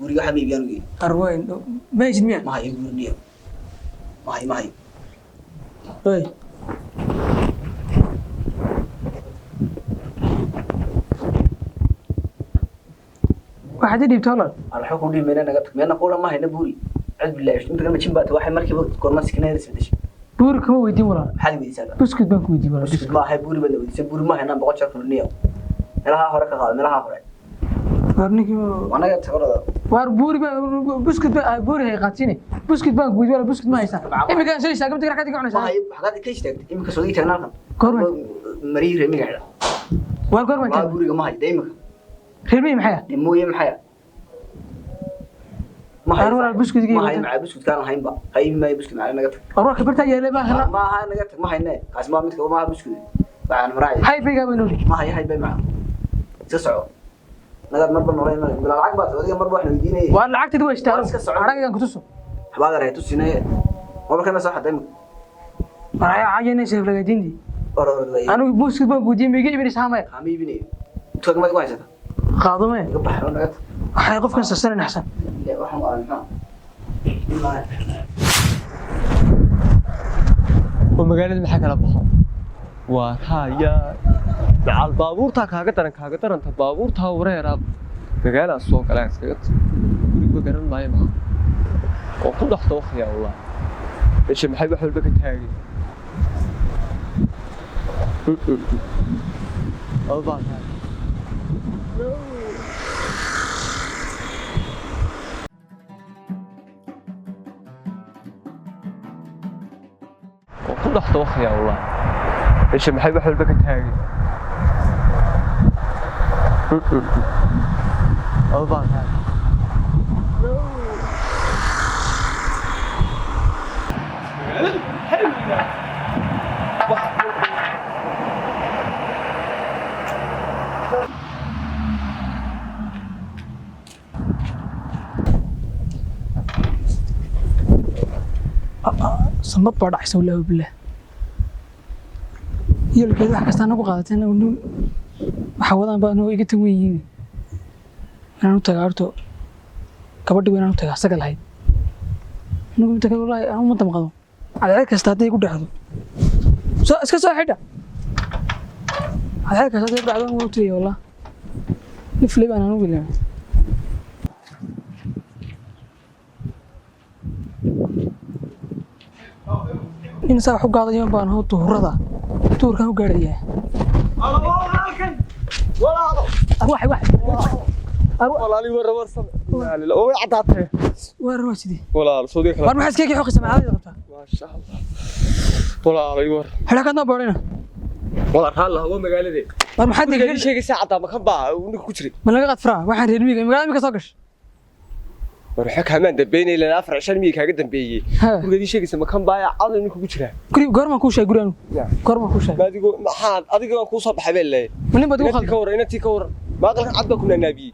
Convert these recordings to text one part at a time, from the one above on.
بوري حبيبي أنا أروين ما يجد مين ما هي بوري ما هي طيب واحد يدي بتولد الحكم دي من أنا قلت من أنا قول ما هي نبوري عذب بالله أنت كلمة شنبات واحد مركب كور ماسك ناس بدش بورك هو يدي ولا حالي بدي سالفة بسكت بنك يدي ولا بس ما هي بوري بدل بدي بوري ما هي أنا بقول شرط النية ملها هورك هذا ملها هورك ورنيك وأنا قلت هذا وار بوري بسكت بوري هي قاتيني بسكت بنك ولا بسكت ما يسا إيه كان شيء ساقم تقرأ كذا ما هي حاجات كيش تك إمك سودي تناقم كورما مرير مين قاعد وار كورما ما بوري ما هي دايما خير محيا دمو يم حياة ما هي أروح البسكت ما هي مع بسكت كان هاي بقى هاي ما يبسكت معنا نقطة أروح كبرتها يا لبا هلا ما هاي نقطة ما هي نه أسماء متك ما هي بسكت بعد مراعي هاي بيجا بينولي ما هي بي معه تسعة نقدر مربى مرين بلا العقبة ودي مربى إحنا مدينة وأنا لعقت دوا اشتغل عراقي كان كتوسو حبايب رأيتو السنة ما بكنا صح دايما راعي عاجنا شايف لقى ديندي أنا أنا بوسكت بنك ودي بيجي بيني سامي خامي بني توك ما تقول هذا قاضمه قبح نقطة حيقف كان سنة أحسن لا وحنا قالنا ومقالة maxaa kala baxo waa haya macal baabuurta kaaga daran baabuurta wareera magaala soo galaan iskaga guriga garan maayo ma oo ku dhaxdo wakhtiga wallah meesha maxay wax walba ka taagay Allah ku dhaxdo wakhtiga wallah meesha maxay wax walba ka taagay Allah صمت بعد أحسن ولا بالله يلا كذا حكيت أنا بقعدتين إنه محاولة بقى إنه يجي تموين أنا نتجارته كبرت بين أنا نتجار سجل هاي إنه بتكلم والله أنا ما تمقدم على ذلك استعدي يقول ده سو إسكت حدا على ذلك استعدي يقول ده ما تري والله نفلي أنا نقول له إن ساعة قاعد يوم بان هو توردا تور كانوا قارية واحد والله لي ورا صم لا هو عطاته ورا سيدي والله صديق ورا ما حسكيك حق سمع هذا ما شاء الله والله لي ورا هلا كنا بورينا والله هلا هو مقالدي ورا ما حد يقول شيء ساعه ما كان با ونك كجري ما لقى قطفرا واحد رمي مقالد ما كسوقش وروحك همان دبيني لنا افرع شن مي كاga dambeeyay gurigii sheegaysa ma kan baaya cad inuu ku jira guri goorma ku sheeg guriyanu goorma ku sheeg baadigo maxaad adiga waan ku soo baxay beelay malin bad waxaad ka waran intii ka waran ma qalkan cad ba kuna naabi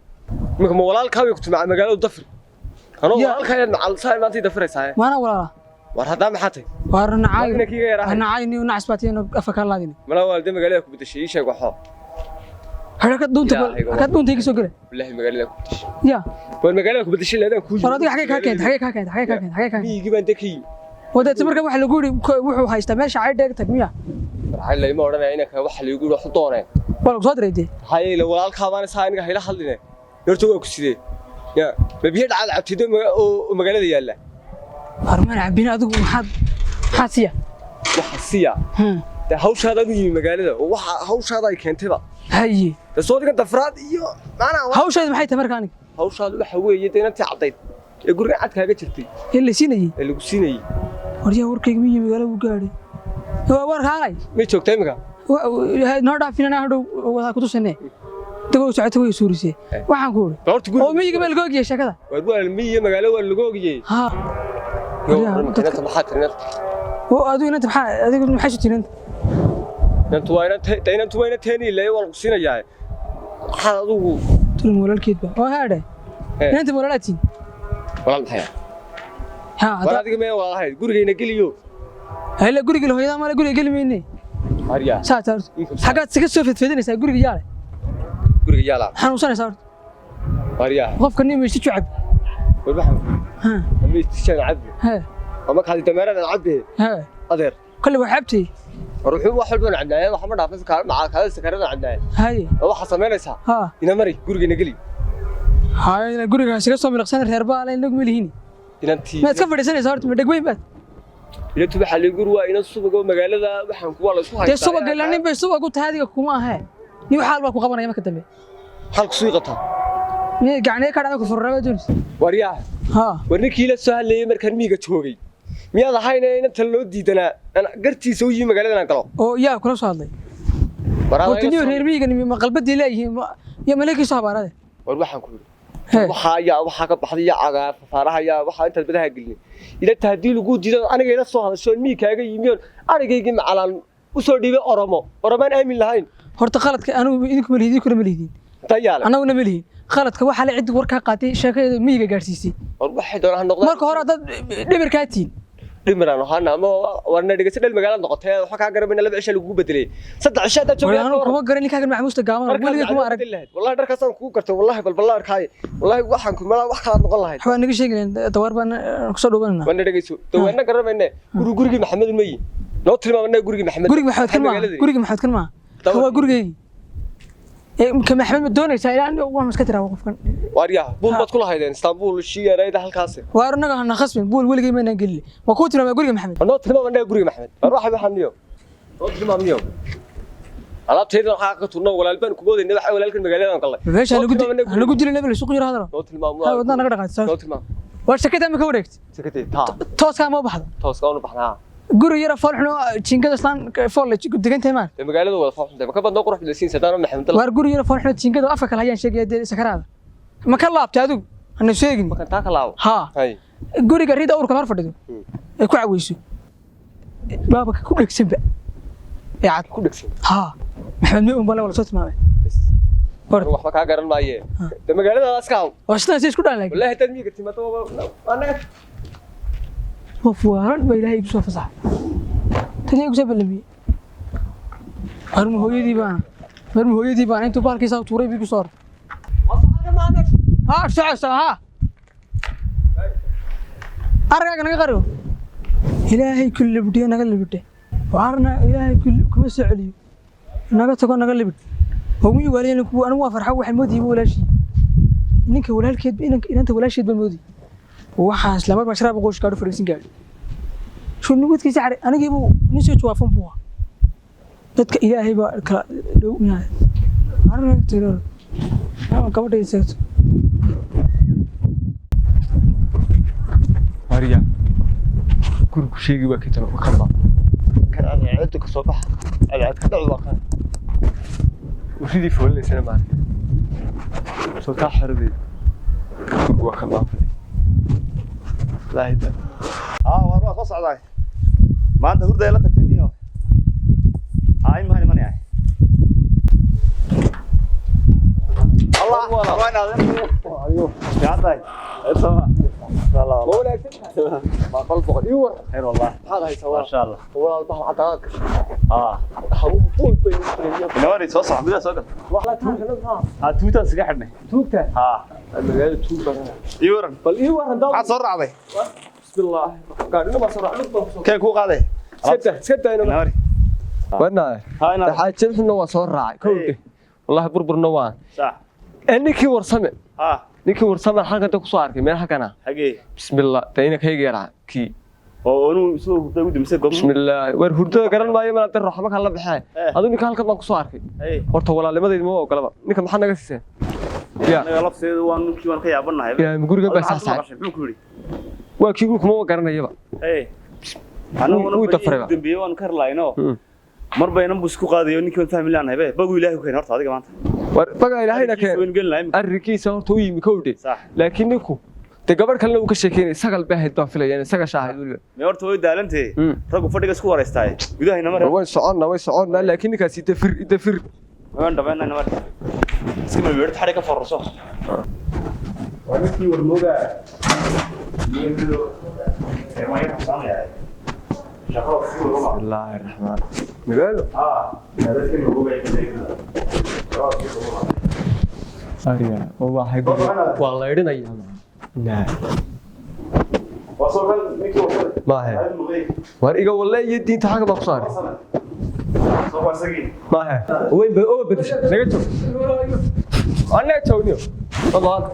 marka ma walaalka way ku timaa magaalada dafir ano walaalka ayaan macal saay maanta dafiraysaa waana walaala war hada maxaatay war nacaay ni nacasbaatiyeen afaka laadin mala waalda magaalada ku bedeshay sheeg waxo حركات دون تيجي سوقله والله مقالة كبدش يا والمقالة كبدش اللي هذا كوجي فرادي حقيقة ميجي بندكي وده تمرك واحد يقول وحو هيستمر شعير ده تجميع راح اللي ما ورنا هناك واحد يقول حطونه بالك صدر يدي هاي لو ولا الخوان ساينك هيلا خلينا يرتوه كسيدي يا ببيد على عبتيده مقالة يلا أرمان عبين أدوك حاسية وحاسية ده هوش هذا مي مقالة وهوش هذا يكنتي بقى هاي الصوت كان تفراد إيوه معنا هوش هذا محي تمركانك هوش هذا حوي يدينا أنت عطيت يقول عاد كذا جرتي اللي سيني ورجع وركيك مية مقالة وقاري هو ورك هاي ميتشوك تيمك نورد فينا هذا وهذا كتوس هنا تقول ساعته هو سوريسي وحن كور أو مية قبل جوجي شكله وأقول المية مقالة ولا جوجي ها أنت محاطر هو أدوين أنت أدوين محشتين أنت أنت وين تاني اللي هو القصينة جاي حاضو تقول مولا الكذبة وهذا أنت مولا لاتين والله الحياة ها ولا تيجي ما والله هاي قولي نقليو هلا قولي قلوا هذا ما لا قولي قل مني هريا ساتر حاجات سكت سوفت فيدني سا قولي ياله قولي يلا حنوصل صار هريا غف كني مش تشعب والبحر ها أمي تشان عبي ها وما كان تمرين عبي ها أدير كل وحبتي روحوا واحد من عندنا وحمد حافظ مع هذا سكرنا عندنا هاي waxa sameynaysa ها ina mari gurigeena gali هاي guriga isaga soo milqsan reer baa la inagu malihiin inantii ma iska fadhiisanaysaa horta ma dhagweyn baad inantii waxa la guri waa ina subago magaalada waxaan ku wala isku haystaa dee subaga ilaa nin bay subagu taadiga kuma aha ni waxa alba ku qabanaya marka dambe halku sii qata ni gacnay ka dhacay ku furraba dunis wariyaa ها warninkii la soo hadlayay markaan miiga joogay miyaad ahayn inta loo diidanaa ana gartiisa u yimi magaalada galo oo yaa kula soo hadlay horta niyo reer miyiga ma qalbadii leeyihiin ya malaki soo habaarade war waxaan ku waxa ka baxday cagaar faaraha waxa inta badaha gelin ila tahdii lagu diido aniga ila soo hadasho miigaaga yimiyoon anigaygii macalaan u soo dhiibay oromaan aamin lahayn horta qaladka anigu idinku malihidin kuna malihidin tayaala anaguna malihin qaladka waxa la cid warka qaatay sheekada miyiga gaarsiisay war waxay doonaan noqdaan marka hore dad dhimirkaatiin dhimiraan waxaana ama warna dhigay dhal magaalada noqotay waxa ka garabina laba cisho lagu bedelay saddex cisho aad joogay anigu kuma garan ninka maxmuusta gaaban waliga kuma arag wallahi dharkaas aan ku gartay wallahi bal arkay wallahi waxaan ku mala wax kala noqon lahayd waxa naga sheegeen dawar baan ku soo dhawaanana wana dhageyso dawana garamayna gurigii maxamed meey loo tilmaamay gurigii maxamed gurigii maxamed kan ma waa gurigii ka maxamed doonaysa ilaa waan iska tiraa qofkan wariya buul bad kula haydeen istanbul shiyareeyda halkaas waar anaga hana khasbin buul waligii ma gelin waa ku tilmaamay guriga maxamed anoo tilmaamay guriga maxamed waxa waxaan niyo oo tilmaamiyo alaabteeda waxa ka turno walaalban ku boodayna waxa walaalkan magaalada galay meesha lagu dilay level suuq yar hadalo oo tilmaamo wadna naga dhaqaatay oo tilmaamo waa shakada ma ka wareegtay sakatay ta tooska ma baxdo tooska oo baxnaa guri yar falxno jinkada islaan fool degantahay ma magaalada wada faafintay ma ka badno qurux bilasiin sadaan maxamed war guri yar falxno jinkada afka kala hayaan sheegay sakaraada ma ka laabtay adigu ana sheegin ma ka taa ka laabo ha hay guriga rida urka hor fadhido ay ku caweyso baaba ku dhagsan ba yaad ku dhagsan ha maxamed ma umba wala soo timaamay war waxba ka garan maaye de magaalada askaaw wasna isku dhaan laakiin wallahi tad miiga timato anaga وفوارن بإلهي يبصوا فصح تاني يقصب اللي أرمي هو يدي بان أنتوا بالك يساو توري بيقصار ها ساعة ها أرجع كنا قريب إلهي كل بدي أنا قلبي بدي وعارنا إلهي كل كم سعلي أنا قلت أنا قلبي هو مي ولا أنا وافر حوح المودي ولا شيء إنك ولا الكذب إنك أنت ولا شيء بالمودي waxaas lama mashraab qoys ka fariisin gaar soo nugudkiisa aniga nisoo jawaafan buu dadka ilaahay ba kala dhownaay aragtiro ama gabadhaysa mariya gurigu sheegi waa kitan ku qaba kan aad ka soo bax aad ka dhaw waa kan wixii fuulaysan ma soo ka xirday gurigu waa kan لا هيدا والله خص عضاي ما أنت هرده لا تكتنيه هاي ما هني ماني هاي الله وين هذا أيوه يا عضاي اسمع والله ما قلبك ايوه خير والله هذا هي سوا ما شاء الله والله البحر عطاك حبوب طول بين نوري صوص حبيبي صوص والله توكل ها توتا سقحنا توكل ها المجال توكل يورن بل ايوه هنداو عاد صر عضاي بسم الله قاعد ما صر كان كو قاده سكت انا نوري وانا هاي انا حاجتنا waa soo raacay koowde wallahi burburna waa صح ninkii warsame ها ninkii warsame halkan ku soo arkay meel halkana حقي bismillah tayna kayga yaraa ki oo inuu soo hurday u dimsay go'mo bismillah war hurdada garan maayo ma tar raxma kala baxay aduu ninka halkan baan ku soo arkay horta walaalimadeed ma ogolaba ninka maxaa naga siisay ya anaga lafteedu waan ninkii waan ka yaabanahay ya guriga baa saasay muxuu ku yiri waa kii kuma garanayaba anigu dambiye waan kar laayno mar baynan buu isku qaadayo ninkii waan fahmi laanahay bagu ilaahay ku keen horta adiga maanta war baga ilaahayna keen arrikiisa horta uu yimi kowde laakiin ninku de gabadh kale uu ka sheekeynay sagal baahayd baan filayaan isaga shaahay waliba ma horta way daalantay rag fadhiga isku wareystay gudahayna mar way soconnaa laakiin ninkaasi dafir waan dhabaynaa mar iska ma weerta xariga farso waa ninkii warmooga ninkii ma yar saamaya بسم الله الرحمن مقالو هذا كله هو أريا والله والله يرنا يا لا وصل نيكي وصل ما هي واريقا والله يدي انت حاجه بقصار صوب سقي ما هي وين بدش نجتو انا تونيو طبعا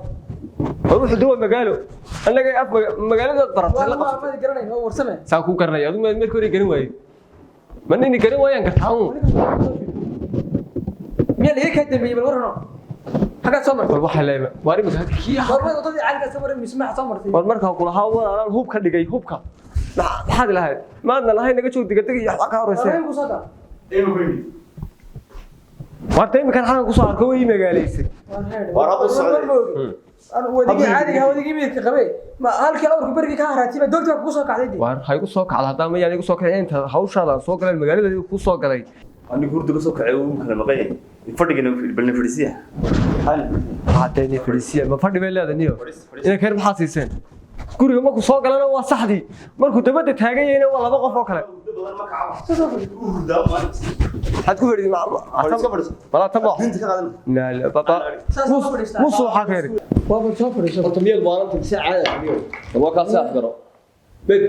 اروح دول مقاله انا جاي اف مقالده ضربت والله ما قرنay oo warsame سaan ku qarnay adu meel kori garin way manini garin wayan kartaa meel ay ka dambeeyay bal warano حاجه سمر bal waxa leeyma waari magaalkii warmada wadadii caanka sawir mismaa samartay war marka kula hawaan hub ka dhigay hubka maxaad lahayd maadna lahayn naga joog digadiga iyo waxa ka horeysay waraygu soo ايوه كويس wartay imkan xagan ku soo arko way magaaleysay وراد السعوديه أنا وديك عادي وديك ميت قبي ما هالك أورك برجع كهرتي ما دكتور كوسا قاعدين war hay ku soo kacda hadda ma yaani ku soo kacay inta hawshaada soo galay magaalada ku soo galay انا قرد قصو كعيو ممكن مقاي يفرقنا في بالنفرسيه حال hadeeni fadhiisiya ma fadhi bay leedaniyo ina kar maxaa siiseen guriga markuu soo galana waa saxdii markuu dabada taagan yahayna waa laba qof oo kale had ku fadhidi wala tabo la la baba musu xakeeri وابو سافر يسافر tamiyad baalantii si caadi ah waa ka saaf garo bed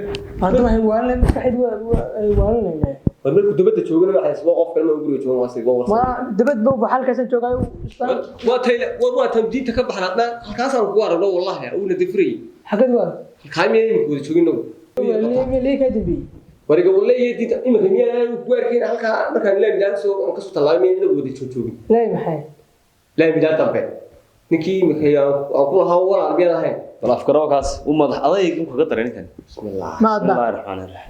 هذا ما هو ولا مسكحد ولا markuu dabada joogana waxa isla qof kale oo guriga jooga waa sidoo ما دبد بو بحالك جوغايو waa tay waa tamdiinta ka baxnaadna halkaas aan ku aragno wallahi uuna difrey حقد ولا kaamiyeen ku joogino ليه كدبي wariga wallahi diinta imika miyaan ku arkeen halka markaan leeyahay soo ka soo talaabay inuu wada joogin لا محي لا midaan dambe ninkii imika aan ku lahaa walaal biyaan ahayn bal afkaro kaas u madax adayg ku ka daray ninkan bismillaah ما أدنى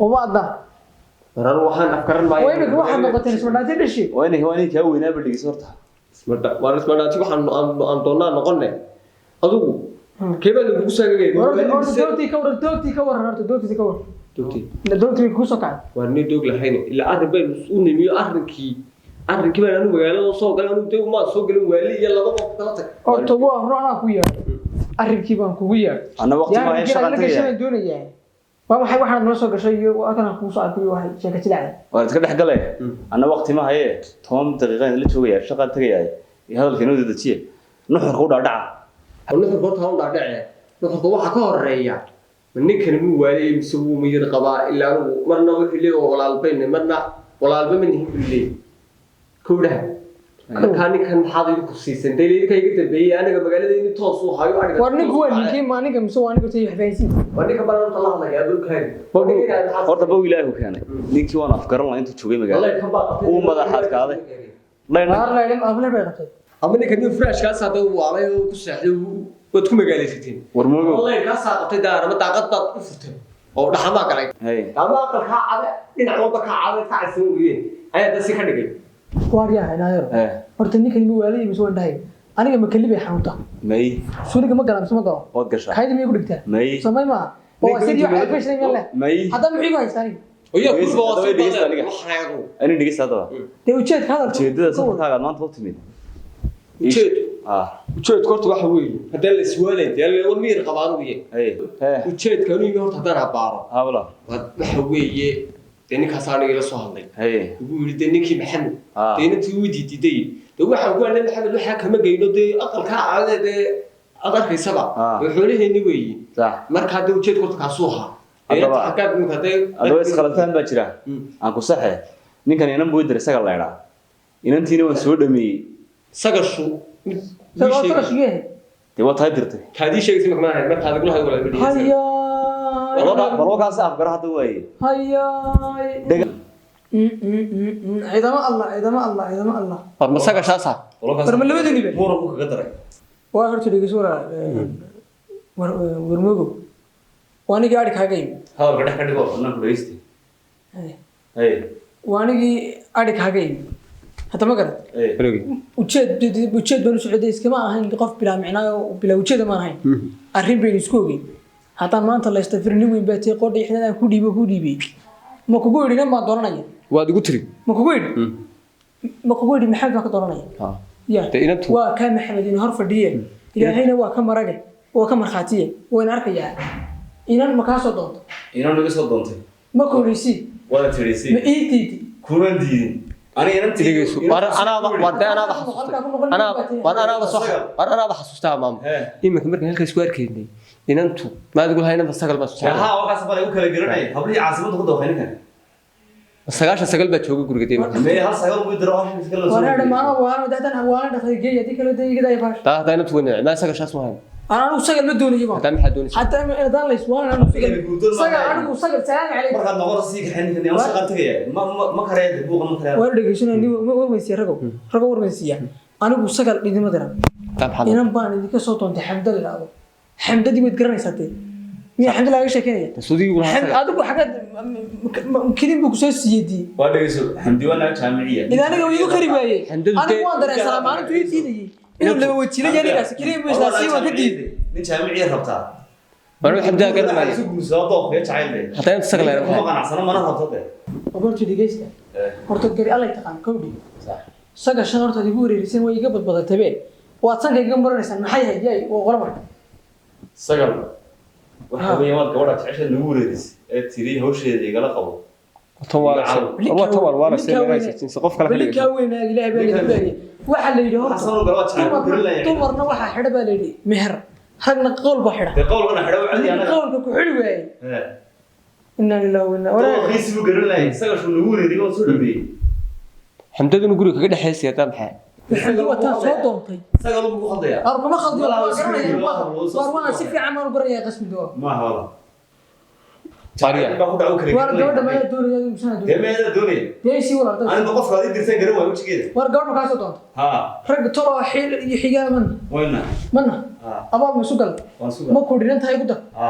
وما أدنى waran waxaan afkaran maayo وينك واحد نقطة اسمه نادي دشي وين ka weynaa badhigis horta ismardaati waxaan aan doonaa noqonay adigu keebaa lagu saagay دوتي كور دوتي كوسا قاعد war ni doog lahayn ila arrin bay u nimiyo arrinkii baan anu magaalada soo galay anu dee ma soo galin waali iyo laba qof kala tag horta waa horana ku yaar arrinkii baan kugu yaar ana waqti ma ay shaqantay doonayay waa maxay waxaan noo soo gashay iyo akana ku soo arkay waxa sheeka tilaa waa iska dhax galay ana waqti ma haye 10 daqiiqo la joogay shaqa tagay iyo hadalkeenu dadajiye nuxur ku dhaadhaca nuxur horta uu dhaadhacay nuxurka waxa ka horeeya ninkan muu waali mise uu miyir qabaa ilaa uu marna wixii leeyahay walaalbeen marna walaalba min hilay kowdaha kan maxaad idinku siisan deelayka iga dambeeyay aniga magaalada in toos u hayo aniga war nin kuwa ninkii maalinka mise waa aniga tay waxbaysi war ninka balan ta lahayaa dulkaan horta bow ilaahu keenay ninkii waan afgaran la inta joogay magaalada uu madaxaad kaaday waar leeyahay abla bay qabtay ama ninka nin fresh kaas hada uu waalay oo ku saxday wad ku magaaleysateen war moogo wallahi ka saaqatay daarama daaqad baad u furtay oo dhaxama galay hay ama aqal ka cade dhinac walba ka cade ka casan weeyeen ayaa dadsi ka dhigay waar yaa inaayo horta ninkan inuu waalay mise waa dhahay aniga ma kalibi xanuunta may suuliga ma galan sama galo wad gashaa kayd ma igu dhigtaa may samay ma oo sidii waxa ay fashay meel leh may hadda maxay ku haystaan oya ku baa Hadaba dhegeysta aniga. waxaagu ani dhigis hadaba de ujeedka hadal jeedada safarkaaga maanta u timid ujeedku horta waxa weeye haddii la iswaalay dee la miir qabaan weeye hay ujeedka inuu horta haddaan abaaro habla waxa weeye dee ninkaas aniga la soo hadlay hay ugu yiri dee ninkii maxamed dee intii uu diiday dee waxaan ku aanay maxamed waxa kama geyno dee aqalka caade dee adarkaysaba wuxuuleeyni weeye sax marka hadda ujeedku horta kaasuu ahaa Haddaba- xaqaad ninka hadee adoo isqalatan baa jira aan ku saxay ninkan inan buu diray isaga leeraa inantiina waan soo dhameeyay sagashu sababta shigee dee waa tahay dirtay kaadii sheegay ma ahayn marka adag lahayd wala bidii haya balwakaas afgar hadda waaye haya ciidama Allah war ma sagashaasa balwakaas war ma labada nibe muran ku kaga daray waa horta dhigis war mogo waanigi aad kaaga yimi hadalka dhex ka dhigo anaan ku dhageysti hay waanigi aad kaaga yimi hadda ma garad ujeed baan u socday iskama ahayn qof bilaa micnaayo bilaa ujeeda ma ahayn arrin baynu isku ogeyn haddaan maanta la istafirni weyn baa tii qodhi xidhan ku dhiibay ma kugu yidhi ma dooranaya waad igu tiri ma kugu yidhi maxamed baa ka dooranaya ya waa ka maxamed inuu hor fadhiye ilaahayna waa ka marage waa ka markhaatiye waan arkayaa inan ma kaa soo doonto inan naga soo doontay ma kooleysi wala tirisi ma ii diidi kuma diidin ani inan tigeyso anaada xasuustaa maam iminka markaan halkaas ku arkaynay inantu maad ugu hayna sagal baa soo ها وقاس بلا u kala garanay habli caasimada ku dooqaynkan sagal baa jooga guriga deema mee hal sagal ugu diro wax iska la soo wareer maana waan dadaan hawaan dhaqay geeyadi kala deeygada ay baash taa inantu weyn ma sagal shaas ma أنا أسجل ما دوني يبغى haddaan maxaa doonaysaa حتى أنا ليسوان أنا أسجل أنا أسجل سلام عليك marka noqon siig xanin inay shaqo tagay ma kareed buuq ma kareed وأنا دقيقة أنا ما مسيا رجو مسيا أنا أسجل إذا ما درا taa maxaa أنا بان إذا كسوت أنت حمد لله حمد دي بتقرني ساتي مين حمد لله إيش كذا suudigu waxa حمد هذا حاجات كذي بكسر سيدي waa dhageyso xamdi wana jaamiciya إذا أنا قوي يخرب عليه حمد أنا لله. ما أقدر أسلم أنا توي سيدي إنه لما وتشيله جاني كاس كلي بس ناسي ما كدي nin jaamiciya rabtaa marka xamdaa garan maayo isugu soo dooq ee jacayl hataa inta sagal ay ma qanacsan mana rabtaa وبرت دقيقة horta gari alla taqaan kowdi saga shan horta dibu wareerisan way iga badbadatay bee waad sanka iga maranaysan maxay hayay oo qorma sagal waxa weeye waad gabadha jecesha lagu wareeris ee tiri hawsheeda igala qabo qof kale bili ka weynaa ilaahay baa la baariye waxa la yiri horta xasan oo galwa jacayl ku leeyahay dumarna waxa xidha baa la yiri meher ragna qowl ba xidha de qowlkana xidho cadi anaga qowlka ku xidhi waayay ee inna lillahi wa inna ilaihi oo qiisigu garan lahayn sagal shuu lagu wareeriyo oo soo dhaweeyay xamdaduna guriga kaga dhaxaysay taa maxay raxmadu wata soo doontay sagal ugu khaldaya arkuma khaldi war waa si fiican ma garanaya qasmi doo ma hawla Maria. ba ku dhaw kare war gabadha ma doonayay musana doonayay deemeeda doonay deeysi wala aniga qofka aad dirsan garan waa wajigeeda war gabadha ka soo doonto ha rag tolo xil iyo xigaa wayna mana ha abaal ma sugal waan suga ma ku dhiran tahay guda ha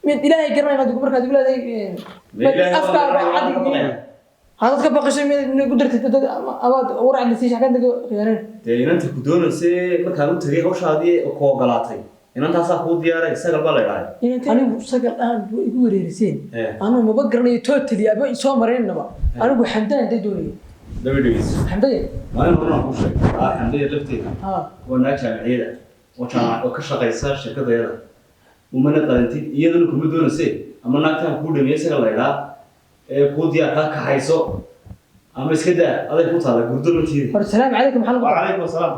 mid ilaahay garanay inaad markaad ilaahay afkaar cadi هذا كبر قشة من قدرت تد أباد ورع اللي تيجي حكان دقو خيارين. إن أنت كدون سي ما كانوا تري هوش هذه أو قلاتي. إن أنت أصلا خود ديارة سجل بالله راي. أنا سجل الآن يقول ريسين. أنا ما بقرني توتلي أبي يسوى مرين نبا. أنا أقول حمدان تدوري. دبيدويس. حمدان. أنا مرة أقول شيء. حمدان لفتي. وناجح معيدا. وكشغل قيسار شكل ضيرة. ومن قلنتي يدنا كمدون سي. أما ناكتها كود ميسر الله كوديا كاك حيسو أما إسكده هذا يفوت على قدر متير. السلام عليكم حلقة. وعليكم السلام.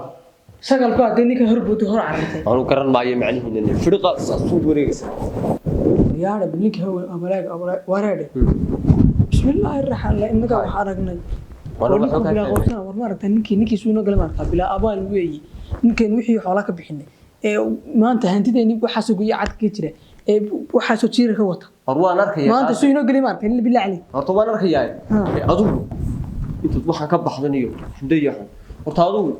شغل بعد إنك هرب وتهرب عليه. أنا قرن معي معني هنا فرقة صوت وريس. يا رب ليك هو أملاك ورادة. بسم الله الرحمن الرحيم إنك وحرقنا. ولكم بلا غوصنا ورمارة نكي سوينا قلنا بلا أبان ويجي نكين وحي حالك بحنا. ما أنت هنتي إني بحاسو قيا عاد كتير. بحاسو تشير كوتا. أروان أركيا. ما أنت سوينا قلنا اللي بالله عليك. أروان أركيا. أظن. أنت تروح كبح حضنيو. حمدية حن. وتعالوا.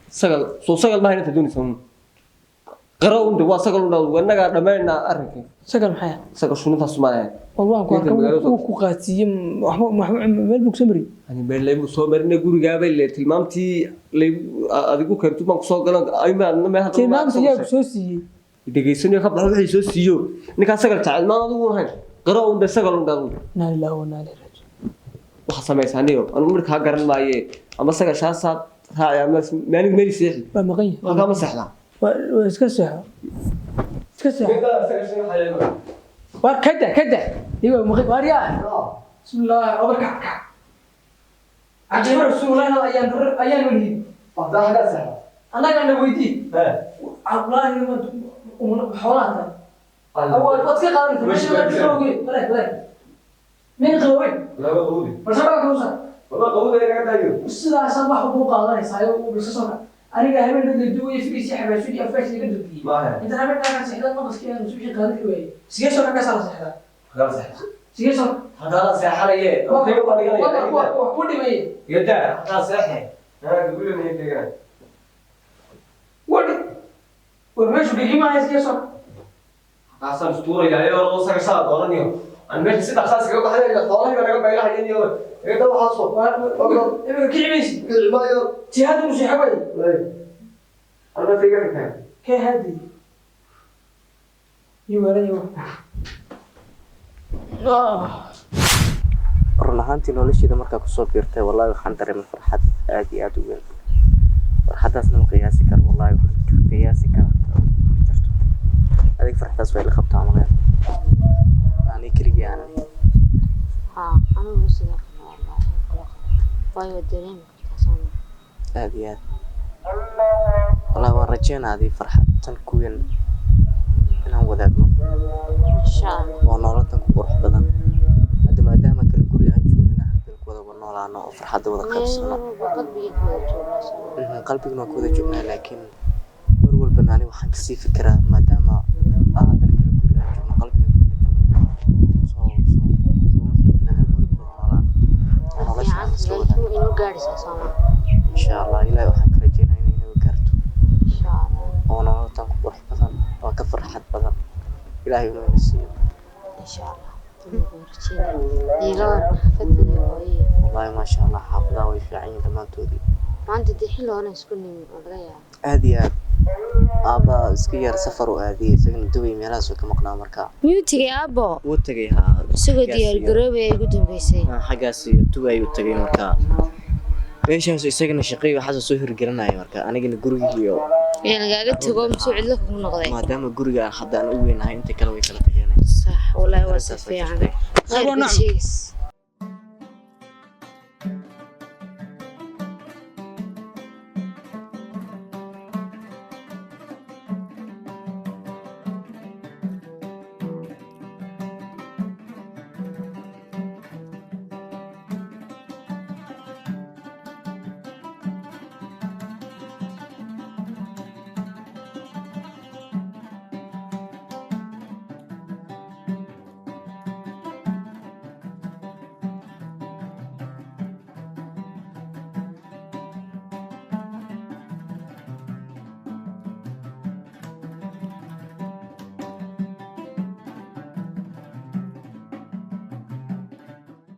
سجل ما هنا تدوني سون. قرأوا أنت واسجل وأنا قاعد دمرنا أركي. سجل محيا. سجل شنو تصمنا. والله كوكو قاسيم ما بوكسمري. أنا بيرلي بوسومرنا جوري قابل تلمامتي لي أديكو كرتو ما كسوغلان أيما أنا ما هذا. تلمامتي يا كسوسي. دقيقة قبل هذا يسوي سيو نك سجل تعال ما نضو هاي قرأوا أنت سجل ندو لا لا ولا لا وحسام يسانيو أنا عمرك هاجرن معي أما سجل شاسات هاي أما ماني مالي سيحي مغي ما كان مسحلا اسكسها كده ايوه مغي واريا بسم الله وبركة عجيب رسول الله ايام وليد هذا هذا سهل. انا كان ويدي والله ما حولها اول وقت قال مش قوي بلا من قوي لا قولي. بس ما كوسا والله قولي أنا قاعد أقول. السلا صباح وبوق قال سايو وبسصنا انا قاعد من الدوي في شيء حبا شو دي افاش اللي قدو ما هي. انت انا كان سحله ما بس كان نسوي قال لي سيجي شو كان صار سحله خلاص سهل. سيجي شو هذا سهل إيه. ودي مي يدا هذا سهل. أنا أقول إنه يدقى. ودي والمشي بيجي ما يسيجي شو أصلا ستورة يعني والله سجل شاد ورانيو أنا مش ست أساس كيو كحدا اللي خالي وأنا قاعد بيلاها يني يوم إيه ده وحصل كي عميسي البايو جهاد مش حبايب أنا فيك كم كي هادي يوم run ahaantii nolosheeda markaa kusoo biirtay wallahi waxaan dareemay farxad aad iyo aad u weyn farxadaasna ma qiyaasi karo wallahi waxaan qiyaasi karaa ma jirto adig farxadaas way la qabtaa ma leeyahay ani keligii aan أنا مسيح والله وايد دريم كاسون aad iyo aad wallahi waan rajeynaa adii farxad tan ku weyn wadaagno insha Allah oo nololtan ku qurux badan hadda maadaama kala guri aan joogna halkan ku wada noolaano oo farxad wada qabsano qalbiguna ku wada joognaa laakiin mar walba ani waxaan ka sii fikiraa maadaama aadan kala guri aan joogno qalbiga ku wada joognaa soo ma hal guri ku noolaan inuu gaaraysa sama insha Allah ilaahay waxaan ka rajaynayaa inuu gaarto insha Allah oo nololtan ku qurux badan oo ka farxad badan ilaahay inuu nasiiyo insha Allah إيران فدي وهي والله ما شاء الله حافظة ويفعين كمان تودي ما أنت دحين لو أنا سكني ولا هذه أبا سكير سفر وهذه سكن دبي ميراث وكم قناة مركا ميوتي أبا وتجيها سوى ديال الجروب يقدم بيسي حاجاسي دبي وتجي مركا ليش سكن شقي وحاسس سهر جرنا يا مركا أنا جن جروجي يعني قاعد تقوم سوي لك من غضي ما دام جروجي حدا أنا وين هاي أنت كلامي كلا تجينا صح والله وصف يعني غير شيء